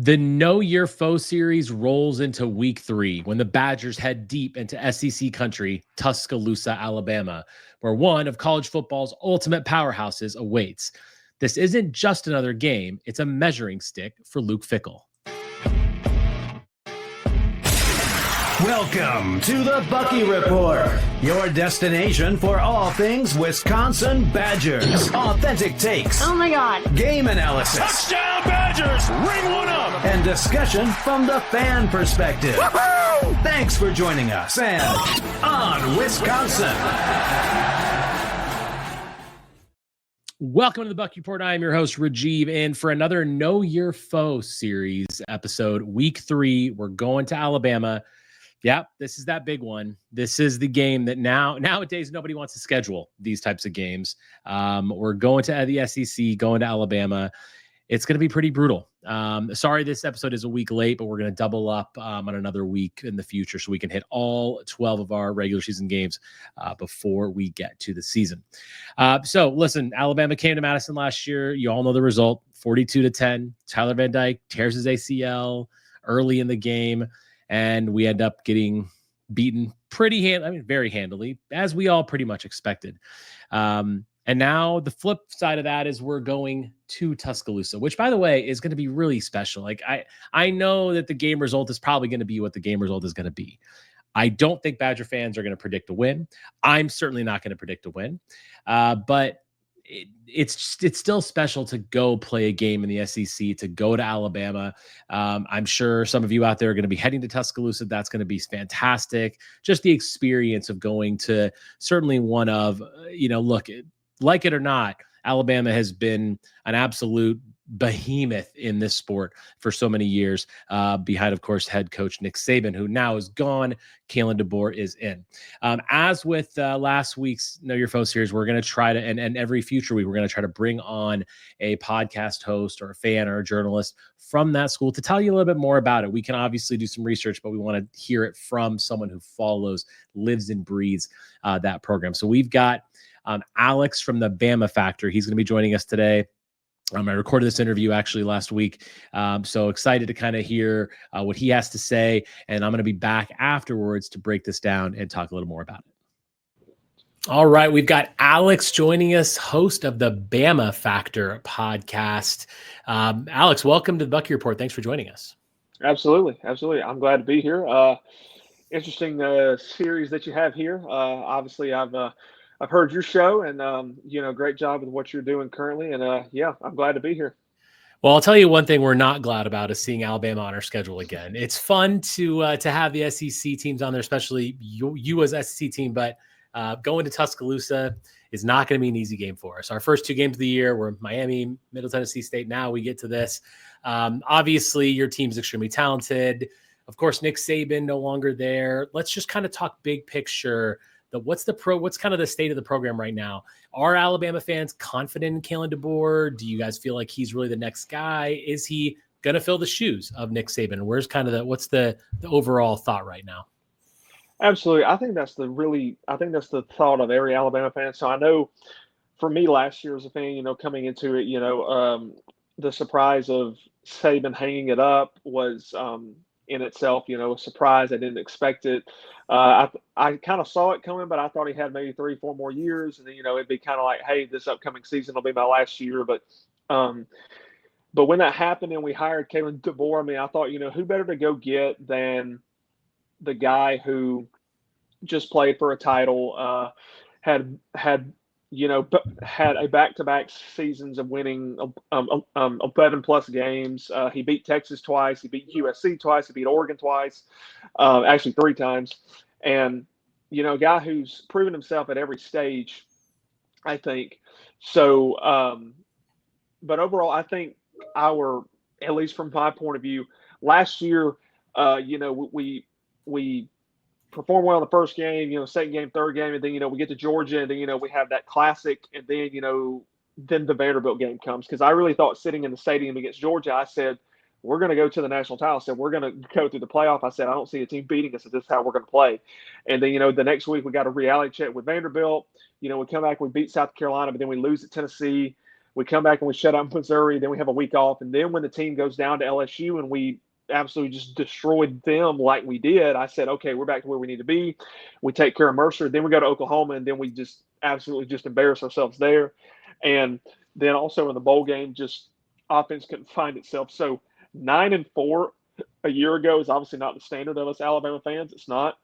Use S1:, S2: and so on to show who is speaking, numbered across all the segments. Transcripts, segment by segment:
S1: The No Year Foe series rolls into week 3 when the Badgers head deep into SEC country, Tuscaloosa, Alabama, where one of college football's ultimate powerhouses awaits. This isn't just another game, it's a measuring stick for Luke Fickell.
S2: Welcome to the Bucky Report, your destination for all things Wisconsin Badgers. Authentic takes.
S3: Oh my God.
S2: Game analysis.
S4: Touchdown Badgers! Ring one up!
S2: And discussion from the fan perspective.
S4: Woo-hoo!
S2: Thanks for joining us and on Wisconsin.
S1: Welcome to the Bucky Report. I am your host, Rajiv, and for another Know Your Foe series episode, week 3, we're going to Alabama. Yep, this is that big one. This is the game that nowadays nobody wants to schedule these types of games. We're going to the SEC, going to Alabama. It's going to be pretty brutal. Sorry, this episode is a week late, but we're going to double up on another week in the future so we can hit all 12 of our regular season games before we get to the season. So listen, Alabama came to Madison last year. You all know the result, 42-10. Tyler Van Dyke tears his ACL early in the game. And we end up getting beaten very handily, as we all pretty much expected. And now the flip side of that is we're going to Tuscaloosa, which, by the way, is going to be really special. Like I know that the game result is probably going to be what the game result is going to be. I don't think Badger fans are going to predict a win. I'm certainly not going to predict a win. But it's still special to go play a game in the SEC, to go to Alabama. I'm sure some of you out there are going to be heading to Tuscaloosa. That's going to be fantastic. Just the experience of going to certainly one of, look, like it or not, Alabama has been an absolute behemoth in this sport for so many years, behind, of course, head coach Nick Saban, who now is gone. Kalen DeBoer is in. As with last week's Know Your Foe series, we're going to try to, and every future week, we're going to try to bring on a podcast host or a fan or a journalist from that school to tell you a little bit more about it. We can obviously do some research, but we want to hear it from someone who lives and breathes that program. So we've got Alex from the Bama Factor. He's going to be joining us today. I recorded this interview actually last week. So excited to kind of hear what he has to say. And I'm going to be back afterwards to break this down and talk a little more about it. All right. We've got Alex joining us, host of the Bama Factor podcast. Alex, welcome to the Bucky Report. Thanks for joining us.
S5: Absolutely. I'm glad to be here. Interesting series that you have here. Obviously, I've heard your show and, great job with what you're doing currently. And, I'm glad to be here.
S1: Well, I'll tell you one thing we're not glad about is seeing Alabama on our schedule again. It's fun to have the SEC teams on there, especially you as SEC team, but going to Tuscaloosa is not going to be an easy game for us. Our first 2 games of the year were Miami, Middle Tennessee State. Now we get to this. Obviously, your team's extremely talented. Of course, Nick Saban no longer there. Let's just kind of talk big picture. What's kind of the state of the program right now? Are Alabama fans confident in Kalen DeBoer? Do you guys feel like he's really the next guy? Is he going to fill the shoes of Nick Saban? Where's kind of what's the overall thought right now?
S5: Absolutely. I think that's the thought of every Alabama fan. So I know for me last year as a fan, coming into it, the surprise of Saban hanging it up was, in itself, a surprise. I didn't expect it. I kind of saw it coming, but I thought he had maybe 3-4 more years. And then, it'd be kind of like, hey, this upcoming season will be my last year. But when that happened and we hired Kalen DeBoer, I thought, who better to go get than the guy who just played for a title, had a back-to-back seasons of winning 11-plus games. He beat Texas twice. He beat USC twice. He beat Oregon twice, actually 3 times. And, a guy who's proven himself at every stage, I think. So, but overall, I think at least from my point of view, last year, we perform well in the first game, second game, third game, and then, we get to Georgia, and then, we have that classic, and then, then the Vanderbilt game comes. Because I really thought sitting in the stadium against Georgia, I said, we're going to go to the national title. I said, we're going to go through the playoff. I said, I don't see a team beating us. This is how we're going to play. And then, the next week we got a reality check with Vanderbilt. We come back, we beat South Carolina, but then we lose at Tennessee. We come back and we shut out Missouri. Then we have a week off. And then when the team goes down to LSU and we absolutely just destroyed them like we did, I said, okay, we're back to where we need to be. We take care of Mercer. Then we go to Oklahoma, and then we just absolutely just embarrass ourselves there. And then also in the bowl game, just offense couldn't find itself. So 9-4 a year ago is obviously not the standard of us Alabama fans. It's not.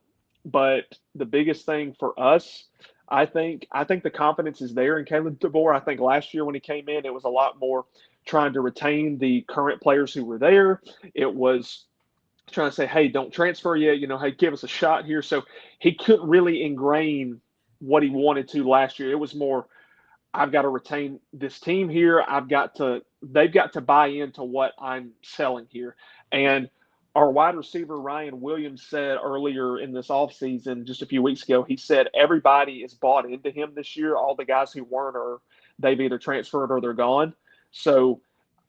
S5: But the biggest thing for us, I think the confidence is there in Caleb DeBoer. I think last year when he came in, it was a lot more trying to retain the current players who were there. It was trying to say, hey, don't transfer yet. Hey, give us a shot here. So he couldn't really ingrain what he wanted to last year. It was more, I've got to retain this team here. They've got to buy into what I'm selling here. And our wide receiver, Ryan Williams, said earlier in this offseason, just a few weeks ago, he said everybody is bought into him this year. All the guys who weren't, they've either transferred or they're gone. So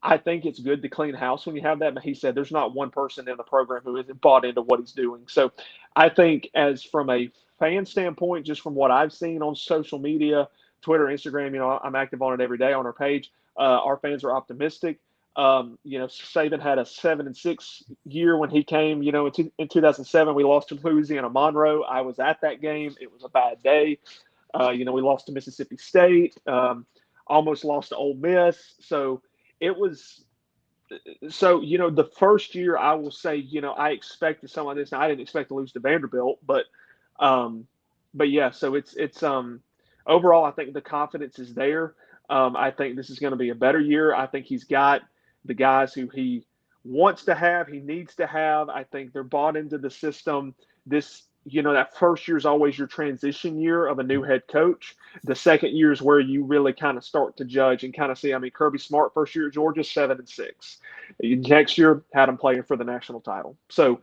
S5: I think it's good to clean house when you have that. But he said there's not one person in the program who isn't bought into what he's doing. So I think as from a fan standpoint, just from what I've seen on social media, Twitter, Instagram, I'm active on it every day on our page. Our fans are optimistic. Saban had a 7-6 year when he came, in 2007, we lost to Louisiana Monroe. I was at that game. It was a bad day. We lost to Mississippi State, almost lost to Ole Miss. So it was, the first year I will say, I expected something like this. Now I didn't expect to lose to Vanderbilt, but yeah, so it's overall, I think the confidence is there. I think this is going to be a better year. I think he's got the guys who he wants to have, he needs to have. I think they're bought into the system. That first year is always your transition year of a new head coach. The second year is where you really kind of start to judge and kind of see. Kirby Smart, first year at Georgia, 7-6. Next year, had him playing for the national title. So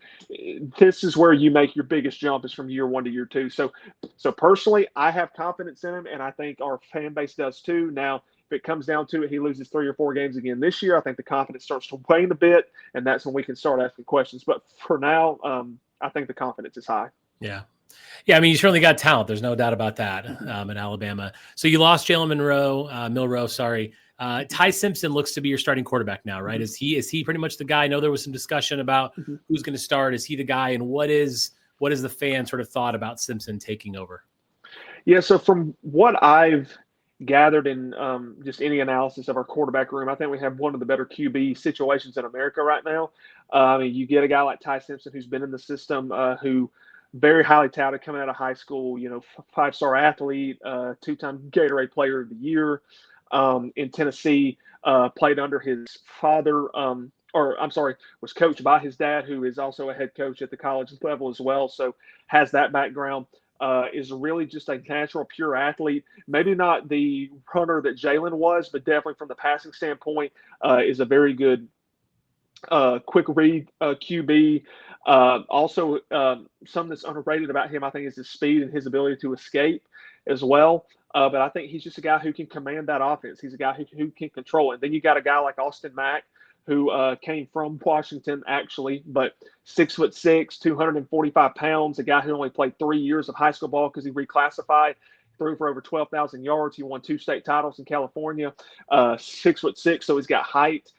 S5: this is where you make your biggest jump, is from year 1 to year 2. So personally, I have confidence in him, and I think our fan base does too. Now, if it comes down to it, he loses 3 or 4 games again this year, I think the confidence starts to wane a bit, and that's when we can start asking questions. But for now, I think the confidence is high.
S1: Yeah. You certainly got talent. There's no doubt about that in Alabama. So you lost Jalen Milroe. Sorry. Ty Simpson looks to be your starting quarterback now, right? Mm-hmm. Is he pretty much the guy? I know there was some discussion about who's going to start. Is he the guy? And what is the fan sort of thought about Simpson taking over?
S5: Yeah. So from what I've gathered in just any analysis of our quarterback room, I think we have one of the better QB situations in America right now. You get a guy like Ty Simpson who's been in the system, who very highly touted coming out of high school, 5-star athlete, 2-time Gatorade Player of the Year in Tennessee, played under his father, was coached by his dad, who is also a head coach at the college level as well. So has that background, is really just a natural, pure athlete. Maybe not the runner that Jalen was, but definitely from the passing standpoint, is a very good quick read QB. Also, something that's underrated about him, I think, is his speed and his ability to escape as well. But I think he's just a guy who can command that offense. He's a guy who can control it. And then you got a guy like Austin Mack, who came from Washington, actually, but 6'6", 245 pounds, a guy who only played 3 years of high school ball because he reclassified, threw for over 12,000 yards. He won 2 state titles in California, 6'6", so he's got height.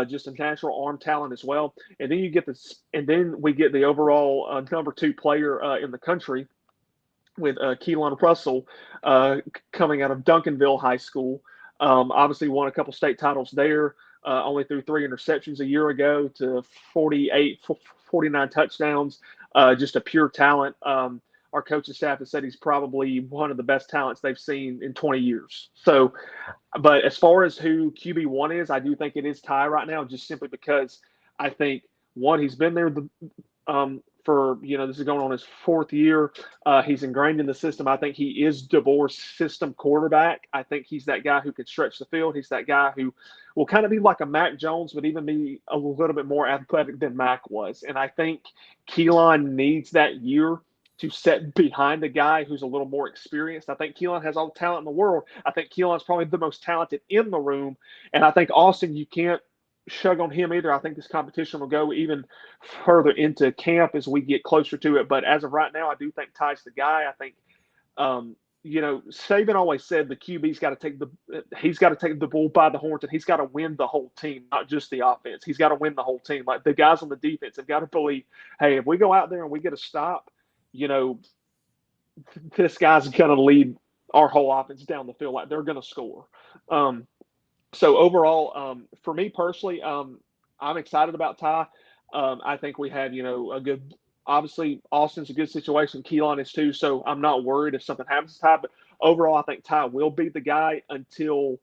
S5: Just a natural arm talent as well. And then we get the overall number 2 player in the country with Keelan Russell coming out of Duncanville High School. Obviously won a couple state titles there, only threw 3 interceptions a year ago to 49 touchdowns, just a pure talent. Our coaching staff has said he's probably one of the best talents they've seen in 20 years. So, but as far as who QB1 is, I do think it is Ty right now, just simply because I think, one, he's been there for, this is going on his 4th year. He's ingrained in the system. I think he is DeBoer's system quarterback. I think he's that guy who can stretch the field. He's that guy who will kind of be like a Mac Jones, but even be a little bit more athletic than Mac was. And I think Keelan needs that year to set behind a guy who's a little more experienced. I think Keelan has all the talent in the world. I think Keelan's probably the most talented in the room. And I think Austin, you can't shug on him either. I think this competition will go even further into camp as we get closer to it. But as of right now, I do think Ty's the guy. I think, Saban always said the QB's got to he's got to take the bull by the horns, and he's got to win the whole team, not just the offense. He's got to win the whole team. Like the guys on the defense have got to believe, hey, if we go out there and we get a stop, this guy's going to lead our whole offense down the field. Like they're going to score. So overall, for me personally, I'm excited about Ty. I think we had, a good. Obviously, Austin's a good situation. Keelan is too, so I'm not worried if something happens to Ty. But overall, I think Ty will be the guy until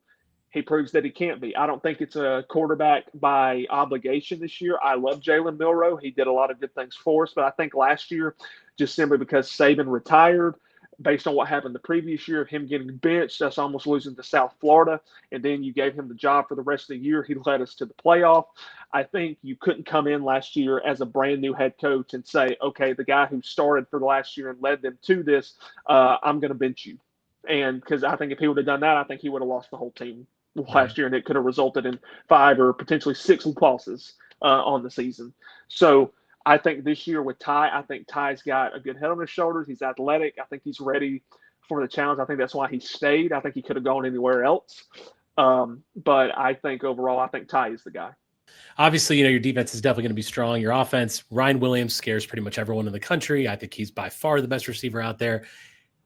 S5: he proves that he can't be. I don't think it's a quarterback by obligation this year. I love Jalen Milroe. He did a lot of good things for us. But I think last year, just simply because Saban retired, based on what happened the previous year of him getting benched, us almost losing to South Florida, and then you gave him the job for the rest of the year. He led us to the playoff. I think you couldn't come in last year as a brand new head coach and say, okay, the guy who started for the last year and led them to this, I'm going to bench you. And because I think if he would have done that, I think he would have lost the whole team last year, and it could have resulted in 5 or potentially 6 losses on the season. So I think this year with Ty, I think Ty's got a good head on his shoulders. He's athletic. I think he's ready for the challenge. I think that's why he stayed. I think he could have gone anywhere else. But I think overall, I think Ty is the guy.
S1: Obviously, your defense is definitely going to be strong. Your offense, Ryan Williams scares pretty much everyone in the country. I think he's by far the best receiver out there.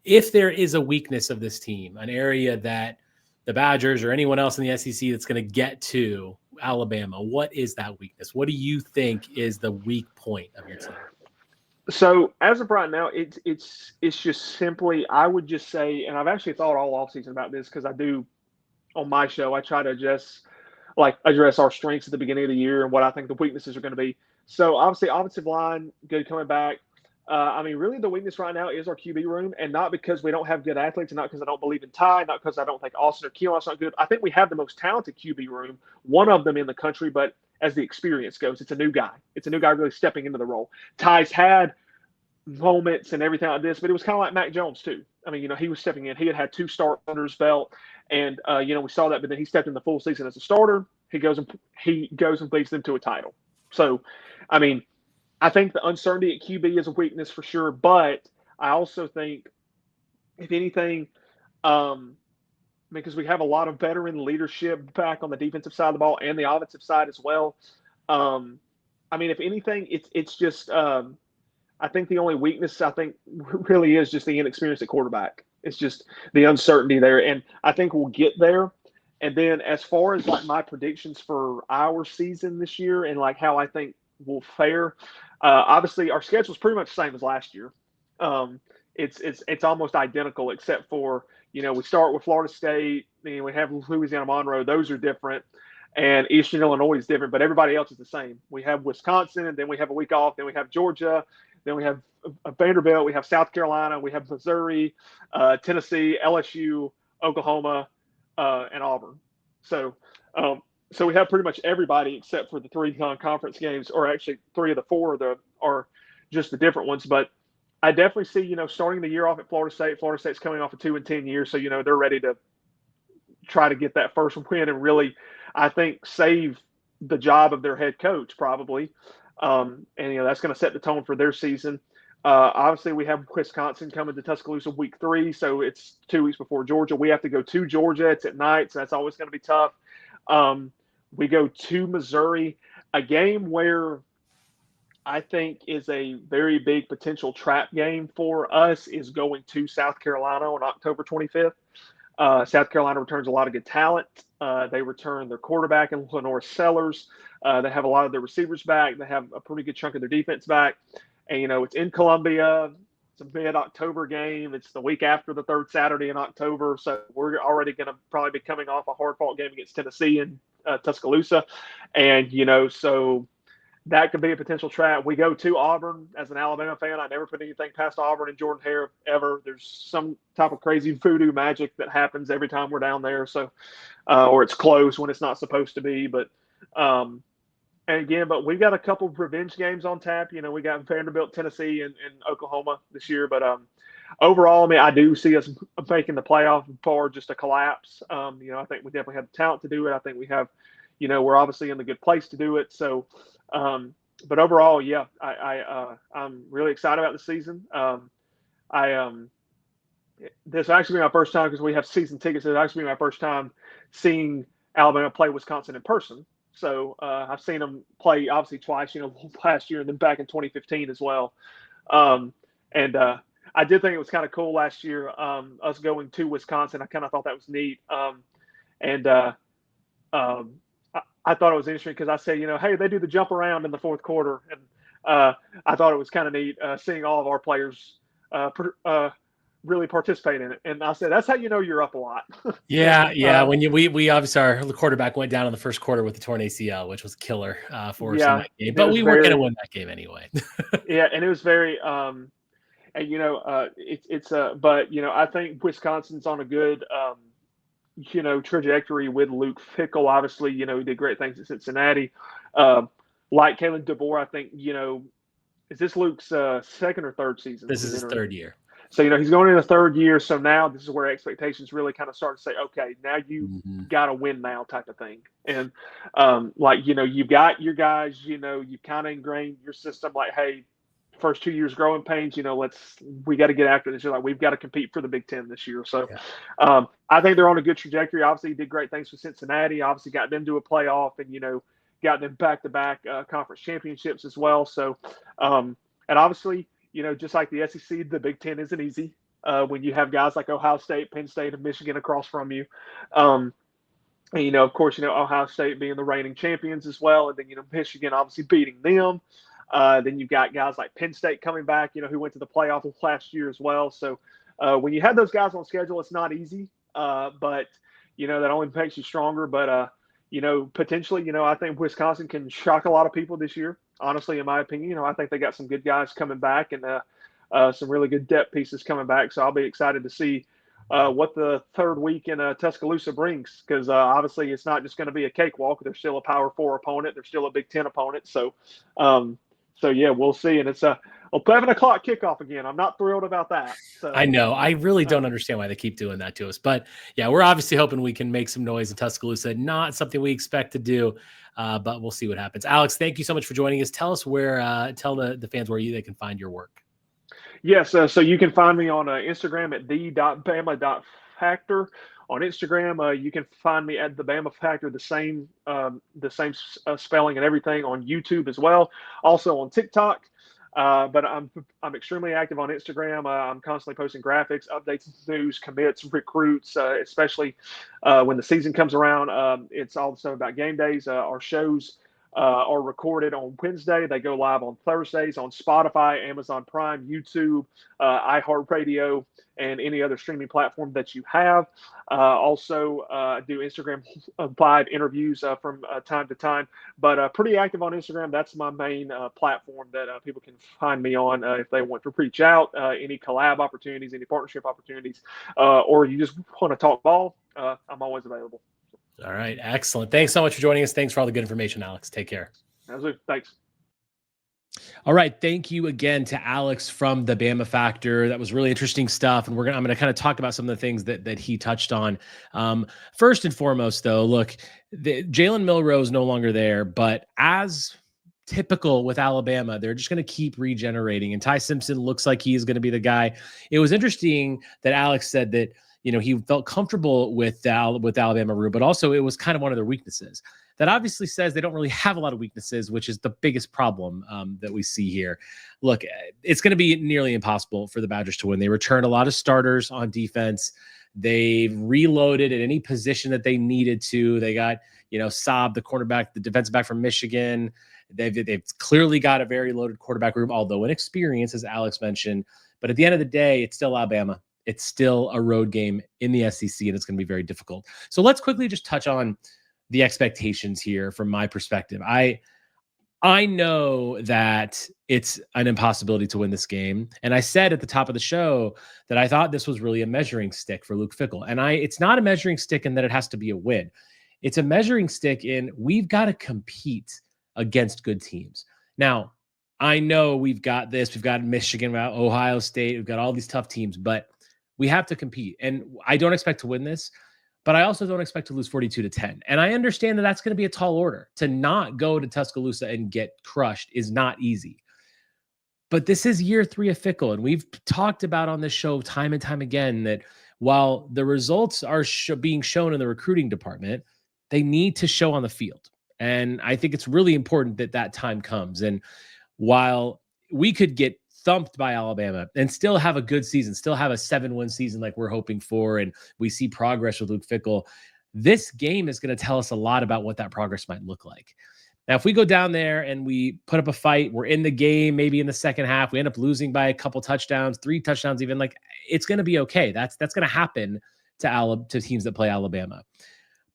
S1: If there is a weakness of this team, an area that the Badgers or anyone else in the SEC that's going to get to Alabama, what is that weakness? What do you think is the weak point of your team?
S5: So as of right now, it's just simply, I would just say, and I've actually thought all offseason about this because I do on my show, I try to address our strengths at the beginning of the year and what I think the weaknesses are going to be. So obviously, offensive line, good coming back. Really the weakness right now is our QB room, and not because we don't have good athletes, and not because I don't believe in Ty, not because I don't think Austin or Keelan's not good. I think we have the most talented QB room, one of them in the country, but as the experience goes, it's a new guy. It's a new guy really stepping into the role. Ty's had moments and everything like this, but it was kind of like Mac Jones too. He was stepping in. He had 2 starts under his belt, and we saw that. But then he stepped in the full season as a starter. He goes and leads them to a title. So, I think the uncertainty at QB is a weakness for sure. But I also think, if anything, because we have a lot of veteran leadership back on the defensive side of the ball and the offensive side as well. If anything, it's just. I think the only weakness really is just the inexperience at quarterback. It's just the uncertainty there, and I think we'll get there. And then as far as my predictions for our season this year and how I think we'll fare, obviously our schedule is pretty much the same as last year. It's almost identical except for we start with Florida State, then we have Louisiana Monroe. Those are different. And Eastern Illinois is different, but everybody else is the same. We have Wisconsin, and then we have a week off. Then we have Georgia. Then we have Vanderbilt. We have South Carolina. We have Missouri, Tennessee, LSU, Oklahoma, and Auburn. So we have pretty much everybody except for the 3 non-conference games, or actually 3 of the 4 are just the different ones. But I definitely see, starting the year off at Florida State. Florida State's coming off a 2-10 year, so they're ready to try to get that first win and really, I think, save the job of their head coach probably. And that's going to set the tone for their season. Obviously, we have Wisconsin coming to Tuscaloosa week 3, so it's 2 weeks before Georgia. We have to go to Georgia. It's at night, so that's always going to be tough. We go to Missouri, a game where I think is a very big potential trap game for us is going to South Carolina on October 25th. South Carolina returns a lot of good talent. They return their quarterback in Lenore Sellers. They have a lot of their receivers back. They have a pretty good chunk of their defense back. And, it's in Columbia. It's a mid-October game. It's the week after the 3rd Saturday in October. So we're already going to probably be coming off a hard-fought game against Tennessee in Tuscaloosa. And, so that could be a potential trap. We go to Auburn. As an Alabama fan, I never put anything past Auburn and Jordan Hare ever. There's some type of crazy voodoo magic that happens every time we're down there. So, or it's close when it's not supposed to be. But, but we've got a couple of revenge games on tap. We got Vanderbilt, Tennessee, and Oklahoma this year. But overall, I do see us making the playoff for just a collapse. I think we definitely have the talent to do it. I think we have, we're obviously in the good place to do it. So, but overall, I'm really excited about the season. This will actually be my first time because we have season tickets. It's actually be my first time seeing Alabama play Wisconsin in person. So I've seen them play obviously twice, last year and then back in 2015 as well. Um, and I did think it was kind of cool last year, us going to Wisconsin. I kind of thought that was neat. And um, I thought it was interesting because I said, hey, they do the jump around in the fourth quarter. And I thought it was kind of neat seeing all of our players really participate in it. And I said, that's how you know you're up a lot.
S1: Yeah, yeah. When we obviously our quarterback went down in the first quarter with the torn ACL, which was a killer for us in that game. But we weren't going to win that game anyway.
S5: Yeah, and it was very and but I think Wisconsin's on a good trajectory with Luke Fickell. Obviously, he did great things at Cincinnati. Like Kalen DeBoer, I think is this Luke's second or third season?
S1: This is his third year.
S5: So, he's going in the third year. So now this is where expectations really kind of start to say, okay, now you got to win now type of thing. And you've got your guys, you've kind of ingrained your system like, hey, first 2 years growing pains, we got to get after this. You're like, we've got to compete for the Big Ten this year. So I think they're on a good trajectory. Obviously, he did great things for Cincinnati, obviously got them to a playoff and, got them back-to-back conference championships as well. So, and obviously, just like the SEC, the Big Ten isn't easy when you have guys like Ohio State, Penn State, and Michigan across from you. And, of course, Ohio State being the reigning champions as well. And then, Michigan obviously beating them. Then you've got guys like Penn State coming back, who went to the playoff last year as well. So when you have those guys on schedule, it's not easy. But, that only makes you stronger. But, potentially, I think Wisconsin can shock a lot of people this year. Honestly, in my opinion, I think they got some good guys coming back and some really good depth pieces coming back. So I'll be excited to see what the third week in Tuscaloosa brings, because obviously it's not just going to be a cakewalk. They're still a Power 4 opponent. They're still a Big Ten opponent. So, yeah, we'll see. And it's a 11 o'clock kickoff again. I'm not thrilled about that. So,
S1: I know. I really don't understand why they keep doing that to us. But, yeah, we're obviously hoping we can make some noise in Tuscaloosa. Not something we expect to do, but we'll see what happens. Alex, thank you so much for joining us. Tell us tell the fans where they can find your work.
S5: Yes, so you can find me on Instagram at the.bama.factor. On Instagram, you can find me at the Bama Factor, the same spelling and everything, on YouTube as well. Also on TikTok. But I'm extremely active on Instagram. I'm constantly posting graphics, updates, news, commits, recruits, especially when the season comes around. It's all the stuff about game days. Our shows are recorded on Wednesday. They go live on Thursdays on Spotify, Amazon Prime, YouTube, iHeartRadio, and any other streaming platform that you have. Also, do Instagram live interviews from time to time, but pretty active on Instagram. That's my main platform that people can find me on if they want to reach out, any collab opportunities, any partnership opportunities, or you just want to talk ball. I'm always available.
S1: All right. Excellent. Thanks so much for joining us. Thanks for all the good information, Alex. Take care.
S5: Thanks.
S1: All right. Thank you again to Alex from the Bama Factor. That was really interesting stuff. And I'm going to kind of talk about some of the things that he touched on. First and foremost, though, look, Jalen Milroe is no longer there, but as typical with Alabama, they're just going to keep regenerating. And Ty Simpson looks like he is going to be the guy. It was interesting that Alex said that, he felt comfortable with Alabama Rue, but also it was kind of one of their weaknesses. That obviously says they don't really have a lot of weaknesses, which is the biggest problem that we see here. Look, it's going to be nearly impossible for the Badgers to win. They returned a lot of starters on defense. They've reloaded at any position that they needed to. They got, Saab, the cornerback, the defensive back from Michigan. They've clearly got a very loaded quarterback room, although inexperienced, as Alex mentioned. But at the end of the day, it's still Alabama. It's still a road game in the SEC, and it's going to be very difficult. So let's quickly just touch on the expectations here from my perspective. I know that it's an impossibility to win this game. And I said at the top of the show that I thought this was really a measuring stick for Luke Fickell. And it's not a measuring stick in that it has to be a win. It's a measuring stick in we've got to compete against good teams. Now, I know we've got this. We've got Michigan, we've got Ohio State. We've got all these tough teams, but we have to compete. And I don't expect to win this, but I also don't expect to lose 42-10. And I understand that that's going to be a tall order. To not go to Tuscaloosa and get crushed is not easy. But this is year 3 of Fickle, and we've talked about on this show time and time again that while the results are being shown in the recruiting department, they need to show on the field. And I think it's really important that that time comes. And while we could get thumped by Alabama and still have a good season, still have a 7-win season like we're hoping for, and we see progress with Luke Fickell, this game is going to tell us a lot about what that progress might look like. Now, if we go down there and we put up a fight, we're in the game, maybe in the second half, we end up losing by a couple touchdowns, 3 touchdowns even, like, it's going to be okay. That's going to happen to teams that play Alabama.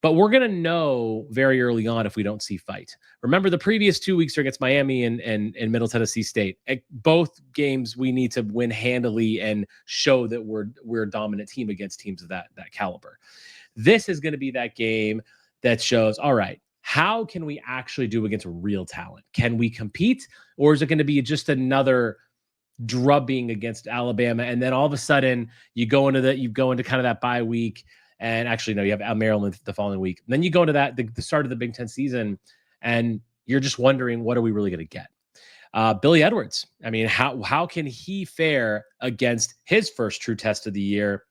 S1: But we're going to know very early on if we don't see fight. Remember, the previous 2 weeks are against Miami and Middle Tennessee State. At both games, we need to win handily and show that we're a dominant team against teams of that caliber. This is going to be that game that shows, all right, how can we actually do against real talent? Can we compete, or is it going to be just another drubbing against Alabama? And then all of a sudden you go into kind of that bye week. And actually, no, you have Maryland the following week. And then you go into the start of the Big Ten season, and you're just wondering, what are we really going to get? Billy Edwards, I mean, how can he fare against his first true test of the year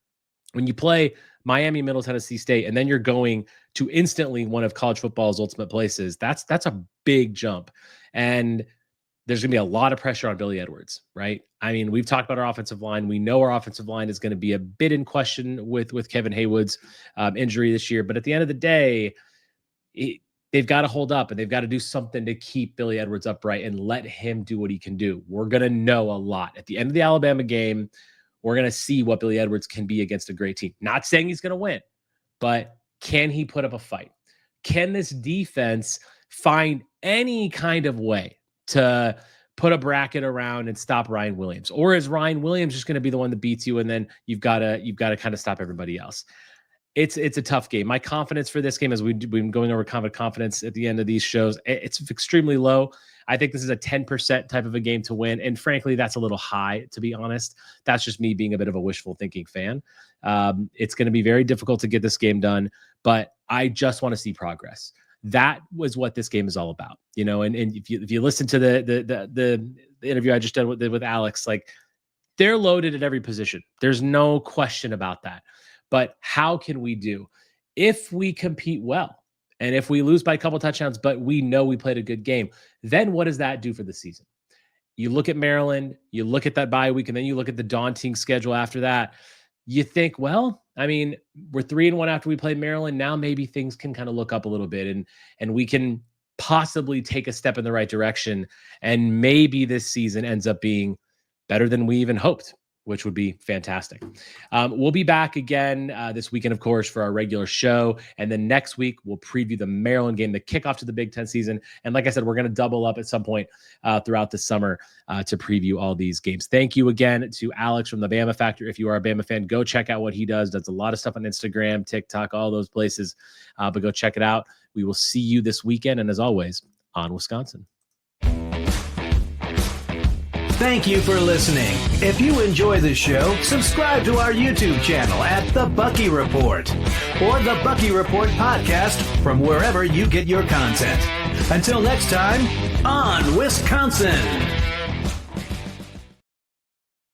S1: when you play Miami, Middle Tennessee State, and then you're going to instantly one of college football's ultimate places? That's a big jump. And there's going to be a lot of pressure on Billy Edwards, right? I mean, we've talked about our offensive line. We know our offensive line is going to be a bit in question with Kevin Haywood's injury this year. But at the end of the day, they've got to hold up, and they've got to do something to keep Billy Edwards upright and let him do what he can do. We're going to know a lot. At the end of the Alabama game, we're going to see what Billy Edwards can be against a great team. Not saying he's going to win, but can he put up a fight? Can this defense find any kind of way to put a bracket around and stop Ryan Williams? Or is Ryan Williams just going to be the one that beats you, and then you've got to kind of stop everybody else? It's a tough game. My confidence for this game, as we've been going over confidence at the end of these shows, it's extremely low. I think this is a 10% type of a game to win. And frankly, that's a little high, to be honest. That's just me being a bit of a wishful thinking fan. It's going to be very difficult to get this game done, but I just want to see progress. That was what this game is all about, you know. And if you listen to the interview I just did with Alex, like, they're loaded at every position. There's no question about that. But how can we do if we compete well? And if we lose by a couple touchdowns, but we know we played a good game, then what does that do for the season? You look at Maryland, you look at that bye week, and then you look at the daunting schedule after that. You think, well, I mean, we're 3-1 after we played Maryland. Now maybe things can kind of look up a little bit, and we can possibly take a step in the right direction. And maybe this season ends up being better than we even hoped, which would be fantastic. We'll be back again this weekend, of course, for our regular show. And then next week, we'll preview the Maryland game, the kickoff to the Big Ten season. And like I said, we're going to double up at some point throughout the summer to preview all these games. Thank you again to Alex from the Bama Factor. If you are a Bama fan, go check out what he does. Does a lot of stuff on Instagram, TikTok, all those places. But go check it out. We will see you this weekend. And as always, on Wisconsin.
S2: Thank you for listening. If you enjoy the show, subscribe to our YouTube channel at The Bucky Report or The Bucky Report Podcast from wherever you get your content. Until next time, on Wisconsin.